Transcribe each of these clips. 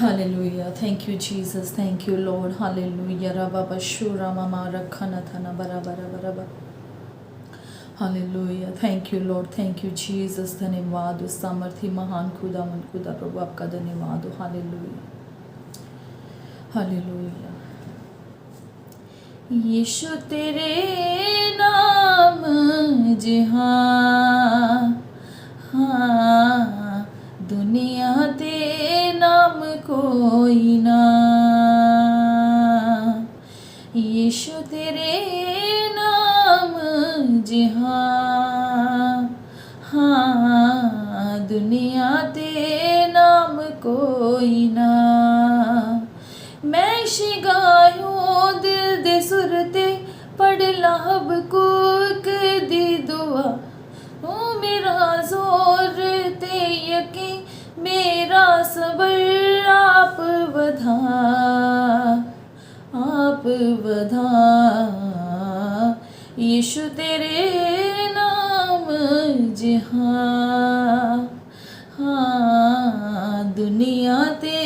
Hallelujah. Thank you, Jesus. Thank you, Lord. Hallelujah. Rabba Bashura Mama Rakhana Thana Bara Bara Bara Bara. Hallelujah. Thank you, Lord. Thank you, Jesus. धन्यवाद उस सामर्थी महान खुदा मन खुदा प्रभु आपका धन्यवाद हो. Hallelujah hallelujah. यीशु तेरे नाम जहाँ हाँ दुनिया ते नाम कोई ना. यीशु तेरे नाम जहाँ हाँ दुनिया ते नाम कोई ना. मैं शिगायो दिल दे सुरते पढ़ लाभ कुक दी दुआ. ओ मेरा जोर ते यकीन मेरा सबर आप बधा आप बधा. यीशु तेरे नाम जहाँ हाँ दुनिया ते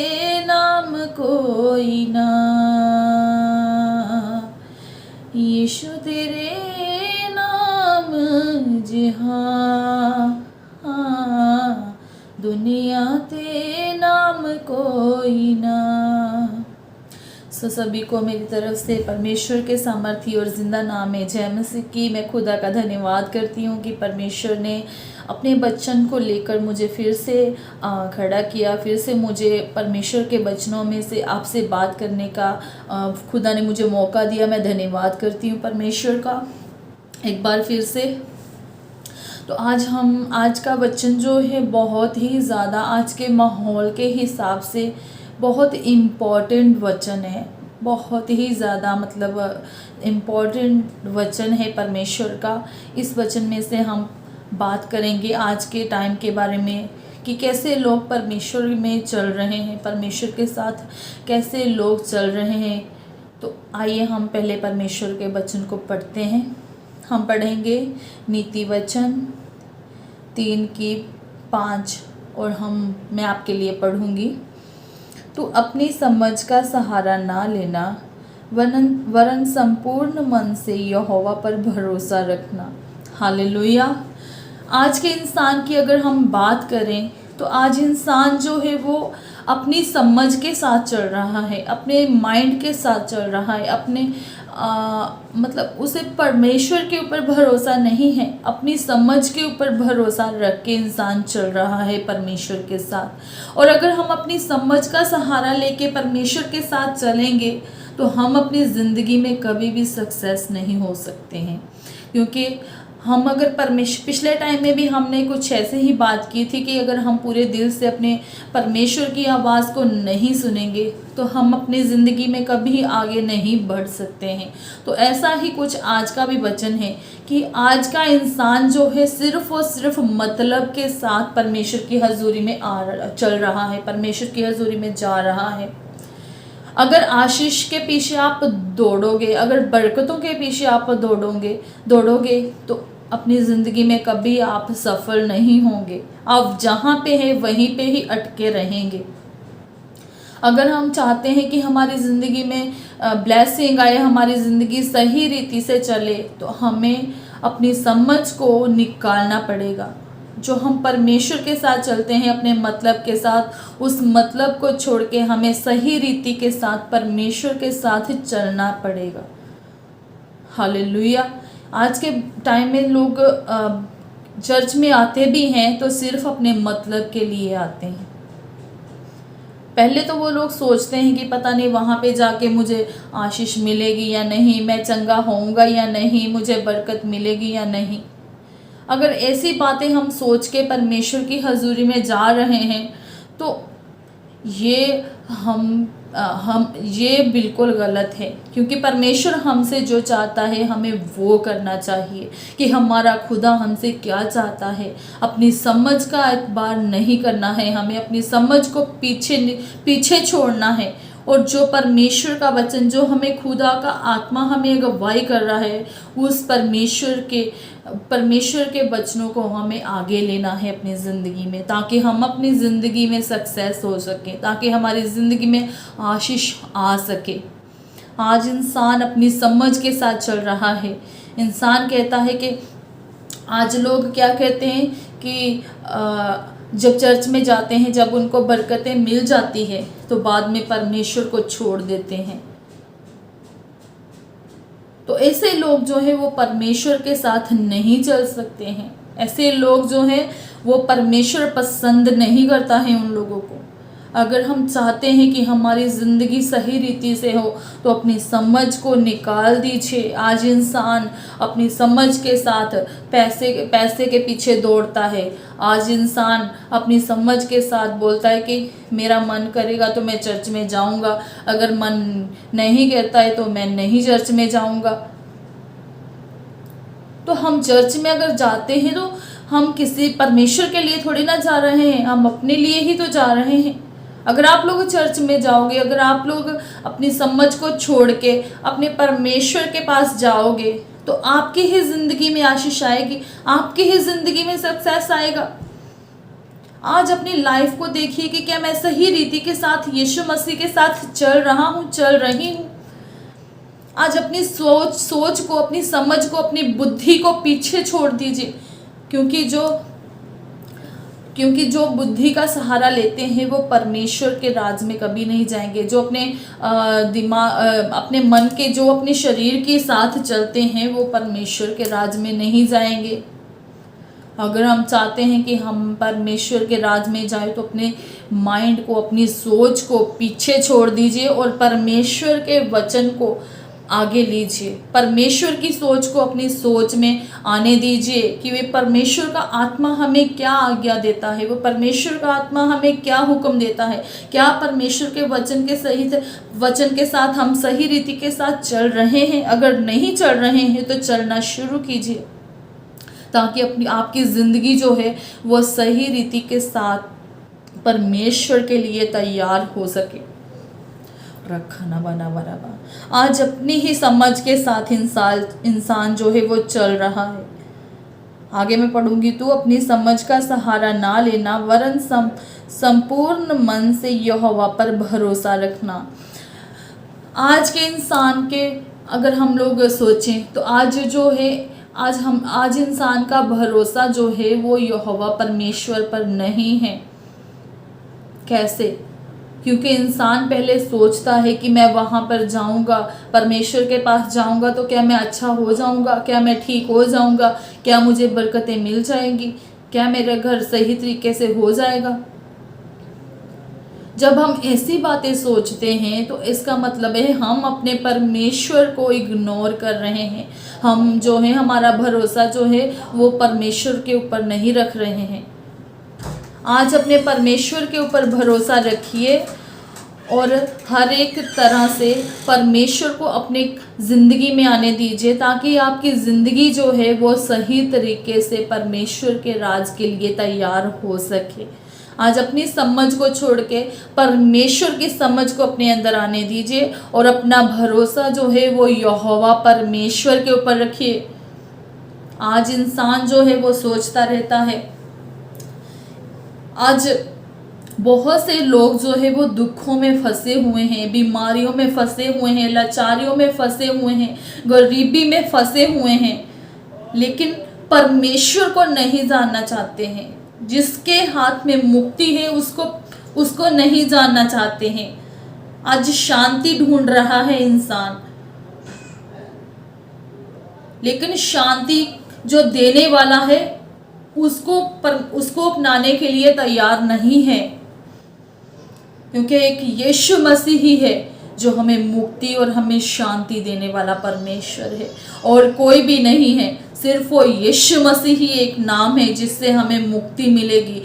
नाम कोई ना. यीशु तेरे नाम जहाँ हाँ दुनिया ते नाम कोई ना. सभी को मेरी तरफ से परमेश्वर के सामर्थी और ज़िंदा नाम है जय मसीह की मैं खुदा का धन्यवाद करती हूँ कि परमेश्वर ने अपने वचन को लेकर मुझे फिर से खड़ा किया. फिर से मुझे परमेश्वर के वचनों में से आपसे बात करने का खुदा ने मुझे मौका दिया. मैं धन्यवाद करती हूँ परमेश्वर का एक बार फिर से. तो आज का वचन जो है बहुत ही ज़्यादा आज के माहौल के हिसाब से बहुत इम्पॉर्टेंट वचन है. बहुत ही ज़्यादा मतलब इम्पॉर्टेंट वचन है परमेश्वर का. इस वचन में से हम बात करेंगे आज के टाइम के बारे में कि कैसे लोग परमेश्वर में चल रहे हैं, परमेश्वर के साथ कैसे लोग चल रहे हैं. तो आइए हम पहले परमेश्वर के वचन को पढ़ते हैं. हम पढ़ेंगे नीति वचन 3:5 और मैं आपके लिए पढ़ूंगी. तो अपनी समझ का सहारा ना लेना वरन संपूर्ण मन से यहोवा पर भरोसा रखना. हालेलुया. आज के इंसान की अगर हम बात करें तो आज इंसान जो है वो अपनी समझ के साथ चल रहा है, अपने माइंड के साथ चल रहा है, अपने मतलब उसे परमेश्वर के ऊपर भरोसा नहीं है, अपनी समझ के ऊपर भरोसा रख के इंसान चल रहा है परमेश्वर के साथ. और अगर हम अपनी समझ का सहारा लेके परमेश्वर के साथ चलेंगे तो हम अपनी ज़िंदगी में कभी भी सक्सेस नहीं हो सकते हैं. क्योंकि हम अगर पिछले टाइम में भी हमने कुछ ऐसे ही बात की थी कि अगर हम पूरे दिल से अपने परमेश्वर की आवाज़ को नहीं सुनेंगे तो हम अपनी ज़िंदगी में कभी आगे नहीं बढ़ सकते हैं. तो ऐसा ही कुछ आज का भी वचन है कि आज का इंसान जो है सिर्फ और सिर्फ मतलब के साथ परमेश्वर की हजूरी में चल रहा है, परमेश्वर की हजूरी में जा रहा है. अगर आशीष के पीछे आप दौड़ोगे, अगर बरकतों के पीछे आप दौड़ोगे तो अपनी ज़िंदगी में कभी आप सफल नहीं होंगे. आप जहाँ पे हैं वहीं पे ही अटके रहेंगे. अगर हम चाहते हैं कि हमारी ज़िंदगी में ब्लेसिंग आए, हमारी ज़िंदगी सही रीति से चले, तो हमें अपनी समझ को निकालना पड़ेगा. जो हम परमेश्वर के साथ चलते हैं अपने मतलब के साथ, उस मतलब को छोड़ के हमें सही रीति के साथ परमेश्वर के साथ ही चलना पड़ेगा. हालेलुया. आज के टाइम में लोग चर्च में आते भी हैं तो सिर्फ अपने मतलब के लिए आते हैं. पहले तो वो लोग सोचते हैं कि पता नहीं वहाँ पे जाके मुझे आशीष मिलेगी या नहीं, मैं चंगा होऊंगा या नहीं, मुझे बरकत मिलेगी या नहीं. अगर ऐसी बातें हम सोच के परमेश्वर की हजूरी में जा रहे हैं तो ये बिल्कुल गलत है. क्योंकि परमेश्वर हमसे जो चाहता है हमें वो करना चाहिए कि हमारा खुदा हमसे क्या चाहता है. अपनी समझ का एतबार नहीं करना है, हमें अपनी समझ को पीछे छोड़ना है और जो परमेश्वर का वचन, जो हमें खुदा का आत्मा हमें अगुवाई कर रहा है, उस परमेश्वर के वचनों को हमें आगे लेना है अपनी ज़िंदगी में, ताकि हम अपनी ज़िंदगी में सक्सेस हो सकें, ताकि हमारी ज़िंदगी में आशीष आ सके। आज इंसान अपनी समझ के साथ चल रहा है। इंसान कहता है कि आज लोग क्या कहते हैं कि जब चर्च में जाते हैं, जब उनको बरकतें मिल जाती है तो बाद में परमेश्वर को छोड़ देते हैं। तो ऐसे लोग जो है वो परमेश्वर के साथ नहीं चल सकते हैं। ऐसे लोग जो हैं वो परमेश्वर पसंद नहीं करता है उन लोगों को। अगर हम चाहते हैं कि हमारी ज़िंदगी सही रीति से हो तो अपनी समझ को निकाल दीजिए। आज इंसान अपनी समझ के साथ पैसे के पीछे दौड़ता है। आज इंसान अपनी समझ के साथ बोलता है कि मेरा मन करेगा तो मैं चर्च में जाऊंगा, अगर मन नहीं करता है तो मैं नहीं चर्च में जाऊंगा। तो हम चर्च में अगर जाते हैं तो हम किसी परमेश्वर के लिए थोड़ी ना जा रहे हैं, हम अपने लिए ही तो जा रहे हैं। अगर आप लोग चर्च में जाओगे, अगर आप लोग अपनी समझ को छोड़ के अपने परमेश्वर के पास जाओगे तो आपकी ही ज़िंदगी में आशीष आएगी, आपकी ही ज़िंदगी में सक्सेस आएगा। आज अपनी लाइफ को देखिए कि क्या मैं सही रीति के साथ यीशु मसीह के साथ चल रहा हूँ, चल रही हूँ। आज अपनी सोच को, अपनी समझ को, अपनी बुद्धि को पीछे छोड़ दीजिए, क्योंकि जो बुद्धि का सहारा लेते हैं वो परमेश्वर के राज में कभी नहीं जाएंगे। जो अपने अपने मन के, जो अपने शरीर के साथ चलते हैं वो परमेश्वर के राज में नहीं जाएंगे। अगर हम चाहते हैं कि हम परमेश्वर के राज में जाए तो अपने माइंड को, अपनी सोच को पीछे छोड़ दीजिए और परमेश्वर के वचन को आगे लीजिए। परमेश्वर की सोच को अपनी सोच में आने दीजिए कि वे परमेश्वर का आत्मा हमें क्या आज्ञा देता है, वो परमेश्वर का आत्मा हमें क्या हुक्म देता है। क्या परमेश्वर के वचन के साथ हम सही रीति के साथ चल रहे हैं? अगर नहीं चल रहे हैं तो चलना शुरू कीजिए, ताकि आपकी ज़िंदगी जो है वो सही रीति के साथ परमेश्वर के लिए तैयार हो सके। रखा ना बना बराबर। आज अपनी ही समझ के साथ इंसान जो है वो चल रहा है। आगे मैं पढ़ूंगी, तू अपनी समझ का सहारा ना लेना, वरन संपूर्ण मन से यहोवा पर भरोसा रखना। आज के इंसान के अगर हम लोग सोचें तो आज इंसान का भरोसा जो है वो यहोवा परमेश्वर पर नहीं है। कैसे? क्योंकि इंसान पहले सोचता है कि मैं वहाँ पर जाऊँगा, परमेश्वर के पास जाऊँगा तो क्या मैं अच्छा हो जाऊँगा, क्या मैं ठीक हो जाऊँगा, क्या मुझे बरकतें मिल जाएंगी, क्या मेरा घर सही तरीके से हो जाएगा। जब हम ऐसी बातें सोचते हैं तो इसका मतलब है हम अपने परमेश्वर को इग्नोर कर रहे हैं। हम जो है, हमारा भरोसा जो है वो परमेश्वर के ऊपर नहीं रख रहे हैं। आज अपने परमेश्वर के ऊपर भरोसा रखिए और हर एक तरह से परमेश्वर को अपने ज़िंदगी में आने दीजिए, ताकि आपकी ज़िंदगी जो है वो सही तरीके से परमेश्वर के राज के लिए तैयार हो सके। आज अपनी समझ को छोड़ के परमेश्वर की समझ को अपने अंदर आने दीजिए और अपना भरोसा जो है वो यहोवा परमेश्वर के ऊपर रखिए। आज इंसान जो है वो सोचता रहता है, आज बहुत से लोग जो है वो दुखों में फंसे हुए हैं, बीमारियों में फंसे हुए हैं, लाचारियों में फंसे हुए हैं, गरीबी में फंसे हुए हैं, लेकिन परमेश्वर को नहीं जानना चाहते हैं। जिसके हाथ में मुक्ति है उसको नहीं जानना चाहते हैं। आज शांति ढूंढ रहा है इंसान, लेकिन शांति जो देने वाला है उसको अपनाने के लिए तैयार नहीं है, क्योंकि एक यीशु मसीह ही है जो हमें मुक्ति और हमें शांति देने वाला परमेश्वर है, और कोई भी नहीं है। सिर्फ वो यीशु मसीह ही एक नाम है जिससे हमें मुक्ति मिलेगी,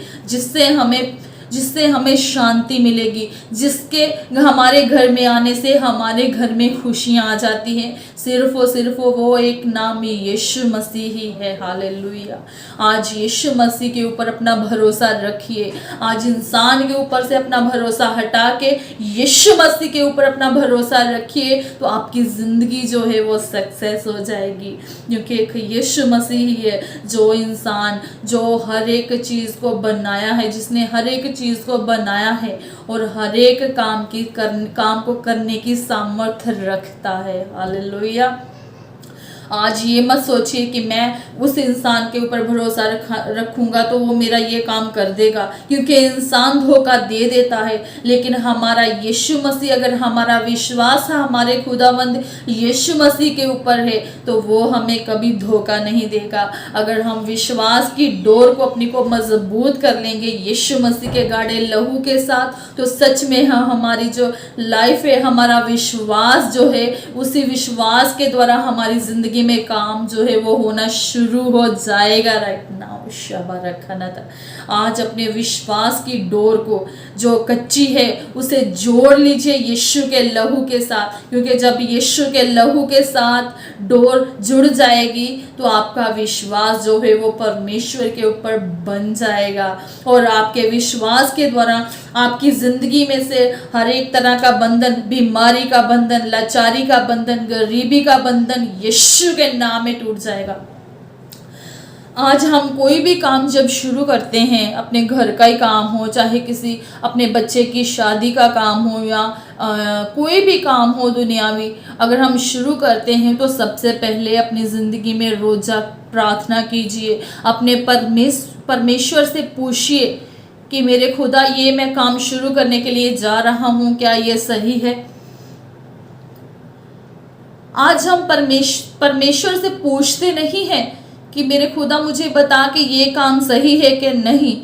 जिससे हमें शांति मिलेगी, जिसके हमारे घर में आने से हमारे घर में खुशियाँ आ जाती हैं। सिर्फ और सिर्फ वो एक नाम यीशु मसीह ही है। हालेलुया। आज यीशु मसीह के ऊपर अपना भरोसा रखिए। आज इंसान के ऊपर से अपना भरोसा हटा के यीशु मसीह के ऊपर अपना भरोसा रखिए, तो आपकी ज़िंदगी जो है वो सक्सेस हो जाएगी। क्योंकि एक यीशु मसीह ही है जो इंसान, जो हर एक चीज़ को बनाया है, जिसने हर एक चीज़ को बनाया है और हर एक काम को करने की सामर्थ्य रखता है। हालेलुया। आज ये मत सोचिए कि मैं उस इंसान के ऊपर भरोसा रखूंगा तो वो मेरा ये काम कर देगा, क्योंकि इंसान धोखा दे देता है। लेकिन हमारा यीशु मसीह, अगर हमारा विश्वास है हमारे खुदावंद यीशु मसीह के ऊपर है, तो वो हमें कभी धोखा नहीं देगा। अगर हम विश्वास की डोर को अपनी को मजबूत कर लेंगे यीशु मसीह के गाढ़े लहू के साथ, तो सच में हमारी जो लाइफ है, हमारा विश्वास जो है, उसी विश्वास के द्वारा हमारी ज़िंदगी में काम जो है वो होना शुरू हो जाएगा। राइट नाउ शबा रखा ना था। आज अपने विश्वास की डोर को जो कच्ची है उसे जोड़ लीजिए यीशु के लहू के साथ, क्योंकि जब यीशु के लहू के साथ डोर जुड़ जाएगी तो आपका विश्वास जो है वो परमेश्वर के ऊपर बन जाएगा, और आपके विश्वास के द्वारा आपकी ज़िंदगी में से हर एक तरह का बंधन, बीमारी का बंधन, लाचारी का बंधन, गरीबी का बंधन यीशु के नाम में टूट जाएगा। आज हम कोई भी काम जब शुरू करते हैं, अपने घर का ही काम हो, चाहे किसी अपने बच्चे की शादी का काम हो, या कोई भी काम हो दुनियावी, अगर हम शुरू करते हैं तो सबसे पहले अपनी ज़िंदगी में रोज़ा प्रार्थना कीजिए। अपने परमेश्वर से पूछिए कि मेरे खुदा, ये मैं काम शुरू करने के लिए जा रहा हूँ, क्या ये सही है? आज हम परमेश्वर से पूछते नहीं हैं कि मेरे खुदा मुझे बता कि ये काम सही है कि नहीं।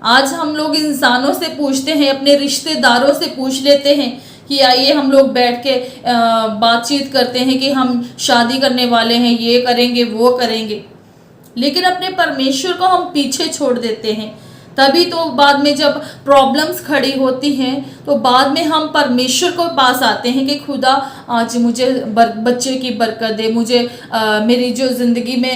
आज हम लोग इंसानों से पूछते हैं, अपने रिश्तेदारों से पूछ लेते हैं कि आइए हम लोग बैठ के बातचीत करते हैं कि हम शादी करने वाले हैं, ये करेंगे वो करेंगे, लेकिन अपने परमेश्वर को हम पीछे छोड़ देते हैं। तभी तो बाद में जब प्रॉब्लम्स खड़ी होती हैं तो बाद में हम परमेश्वर को पास आते हैं कि खुदा आज मुझे बच्चे की बरकत दे, मुझे मेरी जो ज़िंदगी में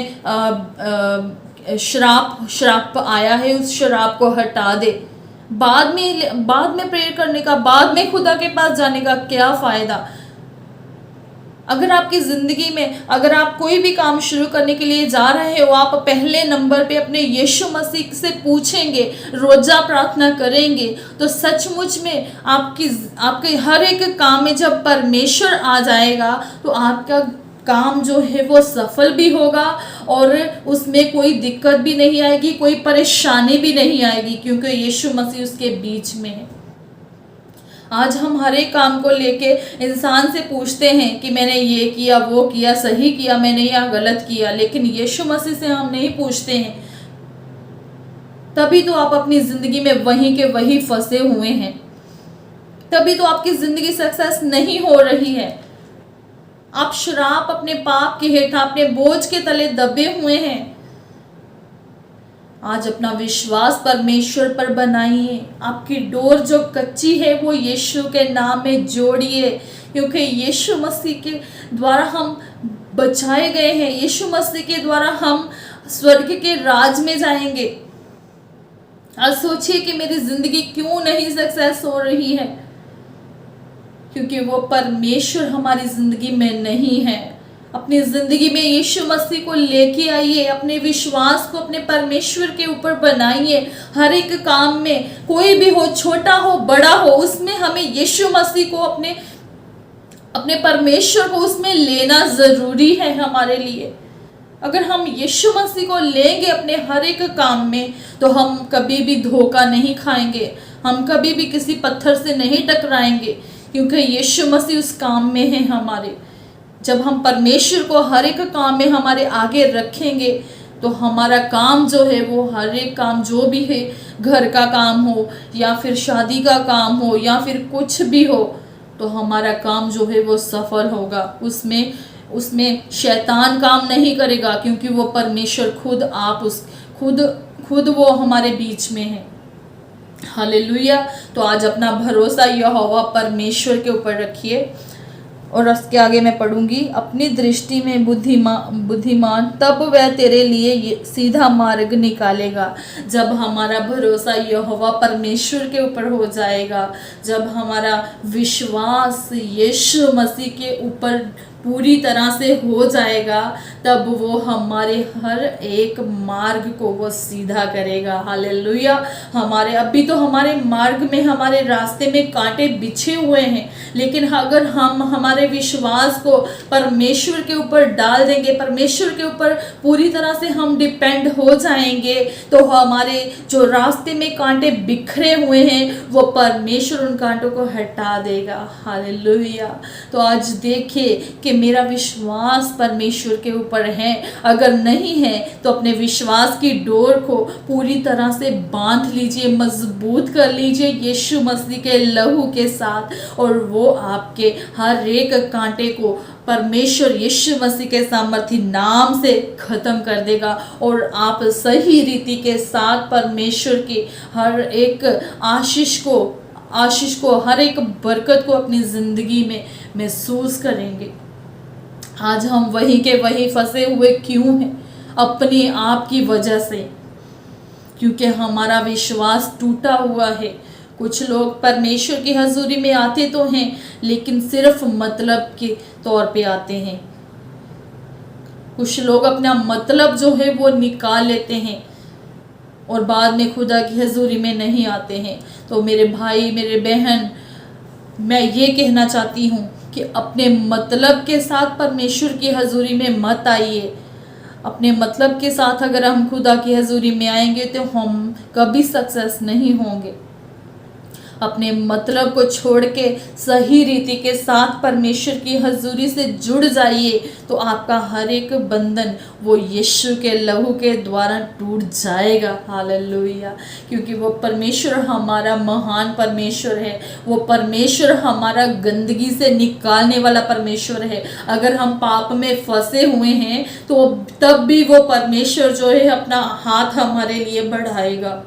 श्राप आया है उस श्राप को हटा दे। बाद में प्रेयर करने का, बाद में खुदा के पास जाने का क्या फ़ायदा? अगर आपकी ज़िंदगी में, अगर आप कोई भी काम शुरू करने के लिए जा रहे हो, आप पहले नंबर पे अपने यीशु मसीह से पूछेंगे, रोज़ा प्रार्थना करेंगे, तो सचमुच में आपके हर एक काम में जब परमेश्वर आ जाएगा तो आपका काम जो है वो सफल भी होगा और उसमें कोई दिक्कत भी नहीं आएगी, कोई परेशानी भी नहीं आएगी, क्योंकि यीशु मसीह उसके बीच में है। आज हम हर एक काम को लेके इंसान से पूछते हैं कि मैंने ये किया, वो किया, सही किया मैंने या गलत किया, लेकिन यीशु मसीह से हम नहीं पूछते हैं। तभी तो आप अपनी ज़िंदगी में वहीं के वहीं फंसे हुए हैं, तभी तो आपकी ज़िंदगी सक्सेस नहीं हो रही है। आप श्राप, अपने पाप के हेठा, अपने बोझ के तले दबे हुए हैं। आज अपना विश्वास परमेश्वर पर बनाइए। आपकी डोर जो कच्ची है वो यीशु के नाम में जोड़िए, क्योंकि यीशु मसीह के द्वारा हम बचाए गए हैं। यीशु मसीह के द्वारा हम स्वर्ग के राज में जाएंगे। आज सोचिए कि मेरी ज़िंदगी क्यों नहीं सक्सेस हो रही है, क्योंकि वो परमेश्वर हमारी ज़िंदगी में नहीं है। अपनी ज़िंदगी में यीशु मसीह को लेके आइए, अपने विश्वास को अपने परमेश्वर के ऊपर बनाइए। हर एक काम में, कोई भी हो, छोटा हो बड़ा हो, उसमें हमें यीशु मसीह को अपने परमेश्वर को उसमें लेना ज़रूरी है हमारे लिए। अगर हम यीशु मसीह को लेंगे अपने हर एक काम में, तो हम कभी भी धोखा नहीं खाएंगे, हम कभी भी किसी पत्थर से नहीं टकराएंगे, क्योंकि यीशु मसीह उस काम में है हमारे। जब हम परमेश्वर को हर एक काम में हमारे आगे रखेंगे, तो हमारा काम जो है वो हर एक काम जो भी है, घर का काम हो या फिर शादी का काम हो या फिर कुछ भी हो, तो हमारा काम जो है वो सफल होगा। उसमें शैतान काम नहीं करेगा, क्योंकि वो परमेश्वर खुद वो हमारे बीच में है। हालेलुया। तो आज अपना भरोसा यहोवा परमेश्वर के ऊपर रखिए। और उसके आगे मैं पढ़ूंगी, अपनी दृष्टि में बुद्धिमान तब वह तेरे लिए सीधा मार्ग निकालेगा। जब हमारा भरोसा यहोवा परमेश्वर के ऊपर हो जाएगा, जब हमारा विश्वास यीशु मसीह के ऊपर पूरी तरह से हो जाएगा, तब वो हमारे हर एक मार्ग को वो सीधा करेगा। हालेलुया। हमारे अभी तो हमारे मार्ग में, हमारे रास्ते में कांटे बिछे हुए हैं, लेकिन अगर हम हमारे विश्वास को परमेश्वर के ऊपर डाल देंगे, परमेश्वर के ऊपर पूरी तरह से हम डिपेंड हो जाएंगे, तो हमारे जो रास्ते में कांटे बिखरे हुए हैं वो परमेश्वर उन कांटों को हटा देगा। हालेलुया। तो आज देखिए कि मेरा विश्वास परमेश्वर के ऊपर है। अगर नहीं है तो अपने विश्वास की डोर को पूरी तरह से बांध लीजिए, मजबूत कर लीजिए यीशु मसीह के लहू के साथ, और वो आपके हर एक कांटे को परमेश्वर यीशु मसीह के सामर्थी नाम से खत्म कर देगा, और आप सही रीति के साथ परमेश्वर की हर एक आशीष को हर एक बरकत को अपनी जिंदगी में महसूस करेंगे। आज हम वहीं के वहीं फंसे हुए क्यों हैं? अपने आप की वजह से, क्योंकि हमारा विश्वास टूटा हुआ है। कुछ लोग परमेश्वर की हजूरी में आते तो हैं, लेकिन सिर्फ मतलब के तौर पे आते हैं। कुछ लोग अपना मतलब जो है वो निकाल लेते हैं और बाद में खुदा की हजूरी में नहीं आते हैं। तो मेरे भाई, मेरे बहन, मैं ये कहना चाहती हूँ कि अपने मतलब के साथ परमेश्वर की हजूरी में मत आइए। अपने मतलब के साथ अगर हम खुदा की हजूरी में आएंगे तो हम कभी सक्सेस नहीं होंगे। अपने मतलब को छोड़ के सही रीति के साथ परमेश्वर की हजूरी से जुड़ जाइए, तो आपका हर एक बंधन वो यीशु के लहू के द्वारा टूट जाएगा। हालेलुया। क्योंकि वो परमेश्वर हमारा महान परमेश्वर है। वो परमेश्वर हमारा गंदगी से निकालने वाला परमेश्वर है। अगर हम पाप में फंसे हुए हैं तो तब भी वो परमेश्वर जो है अपना हाथ हमारे लिए बढ़ाएगा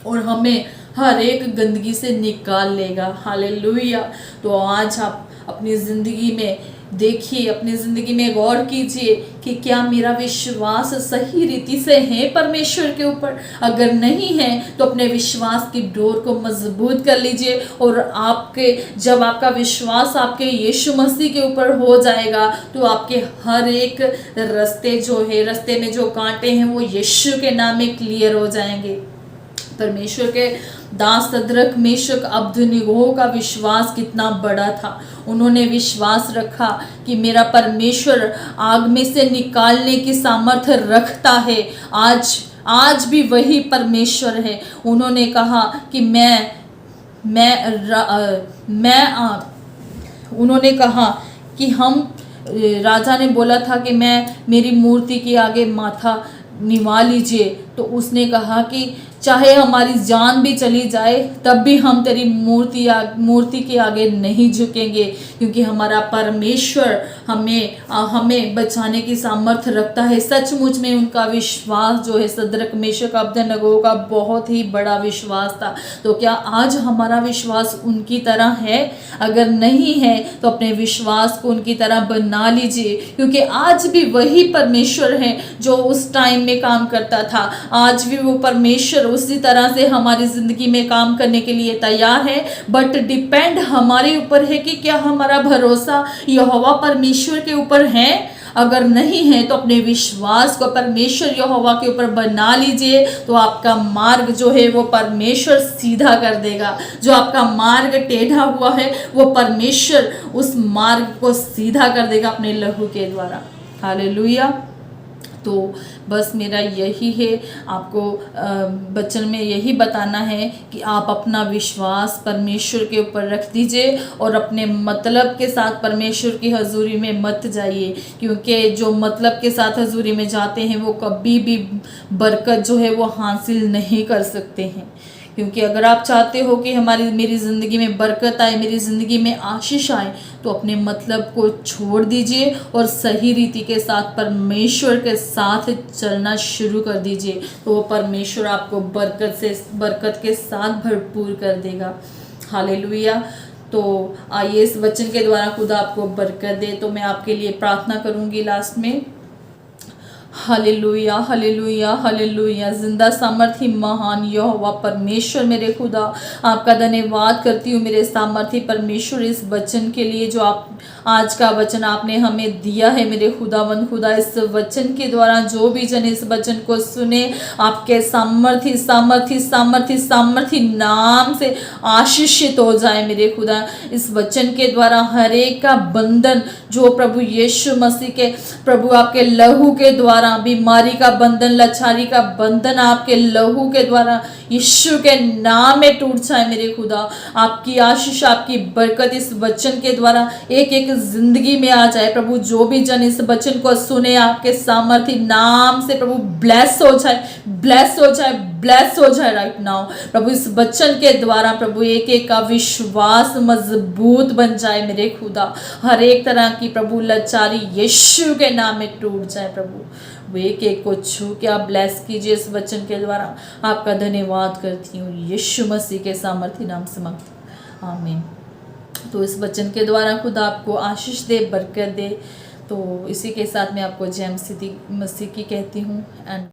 और हमें हर एक गंदगी से निकाल लेगा। हालेलुया। तो आज आप अपनी ज़िंदगी में देखिए, अपनी ज़िंदगी में गौर कीजिए कि क्या मेरा विश्वास सही रीति से है परमेश्वर के ऊपर। अगर नहीं है तो अपने विश्वास की डोर को मजबूत कर लीजिए, और जब आपका विश्वास आपके यीशु मसीह के ऊपर हो जाएगा तो आपके हर एक रास्ते में जो कांटे हैं वो यीशु के नाम में क्लियर हो जाएंगे। परमेश्वर के दास सदरक मेशक अबदनीगो का विश्वास कितना बड़ा था। उन्होंने विश्वास रखा कि मेरा परमेश्वर आग में से निकालने की सामर्थ्य रखता है। आज भी वही परमेश्वर है। उन्होंने कहा कि उन्होंने कहा कि राजा ने बोला था कि मेरी मूर्ति के आगे माथा निवा लीजिए, तो उसने कहा कि चाहे हमारी जान भी चली जाए तब भी हम तेरी मूर्ति के आगे नहीं झुकेंगे, क्योंकि हमारा परमेश्वर हमें बचाने की सामर्थ्य रखता है। सचमुच में उनका विश्वास जो है सदरक मेशक अबदनीगो का बहुत ही बड़ा विश्वास था। तो क्या आज हमारा विश्वास उनकी तरह है? अगर नहीं है तो अपने विश्वास को उनकी तरह बना लीजिए, क्योंकि आज भी वही परमेश्वर है जो उस टाइम में काम करता था। आज भी वो परमेश्वर उसी तरह से हमारी जिंदगी में काम करने के लिए तैयार है। बट डिपेंड हमारे ऊपर है कि क्या हमारा भरोसा यहोवा परमेश्वर के ऊपर है। अगर नहीं है तो अपने विश्वास को परमेश्वर यहोवा के ऊपर बना लीजिए, तो आपका मार्ग जो है वो परमेश्वर सीधा कर देगा। जो आपका मार्ग टेढ़ा हुआ है वो परमेश्वर उस मार्ग को सीधा कर देगा अपने लहू के द्वारा। हालेलुया। तो बस मेरा यही है, आपको वचन में यही बताना है कि आप अपना विश्वास परमेश्वर के ऊपर रख दीजिए और अपने मतलब के साथ परमेश्वर की हजूरी में मत जाइए, क्योंकि जो मतलब के साथ हजूरी में जाते हैं वो कभी भी बरकत जो है वो हासिल नहीं कर सकते हैं। क्योंकि अगर आप चाहते हो कि मेरी ज़िंदगी में बरकत आए, मेरी ज़िंदगी में आशीष आए, तो अपने मतलब को छोड़ दीजिए और सही रीति के साथ परमेश्वर के साथ चलना शुरू कर दीजिए। तो वो परमेश्वर आपको बरकत के साथ भरपूर कर देगा। हालेलुया। तो आइए इस वचन के द्वारा खुदा आपको बरकत दे। तो मैं आपके लिए प्रार्थना करूंगी लास्ट में। Hallelujah, hallelujah, hallelujah. जिंदा सामर्थी महान यहोवा परमेश्वर मेरे खुदा, आपका धन्यवाद करती हूँ मेरे सामर्थी परमेश्वर, इस वचन के लिए जो आप आज का वचन आपने हमें दिया है मेरे खुदावंद खुदा। इस वचन के द्वारा जो भी जन इस वचन को सुने, आपके सामर्थी सामर्थी सामर्थी सामर्थी नाम से आशीषित हो जाए मेरे खुदा। इस वचन के द्वारा हर एक का बंधन जो प्रभु यीशु मसीह के प्रभु आपके लहू के द्वारा, बीमारी का बंधन, लाचारी का बंधन आपके लहू के द्वारा यीशु के नाम में टूट जाए मेरे खुदा। आपकी आशीष, आपकी बरकत इस वचन के द्वारा एक एक जिंदगी में आ जाए प्रभु। जो भी जन इस वचन को सुने, आपके सामर्थी नाम से प्रभु ब्लेस हो जाए, ब्लेस हो जाए, ब्लेस हो जाए राइट नाउ प्रभु। इस वचन के द्वारा प्रभु एक एक का विश्वास मजबूत बन जाए मेरे खुदा। हर एक तरह की प्रभु लाचारी यीशु के नाम में टूट जाए प्रभु। वो एक एक को छू के आप ब्लेस कीजिए इस वचन के द्वारा। आपका धन्यवाद करती हूँ यीशु मसीह के सामर्थी नाम से मांगती हूँ, आमीन। तो इस वचन के द्वारा खुदा आपको आशीष दे, बरकत दे। तो इसी के साथ मैं आपको जय मसीह की कहती हूँ एंड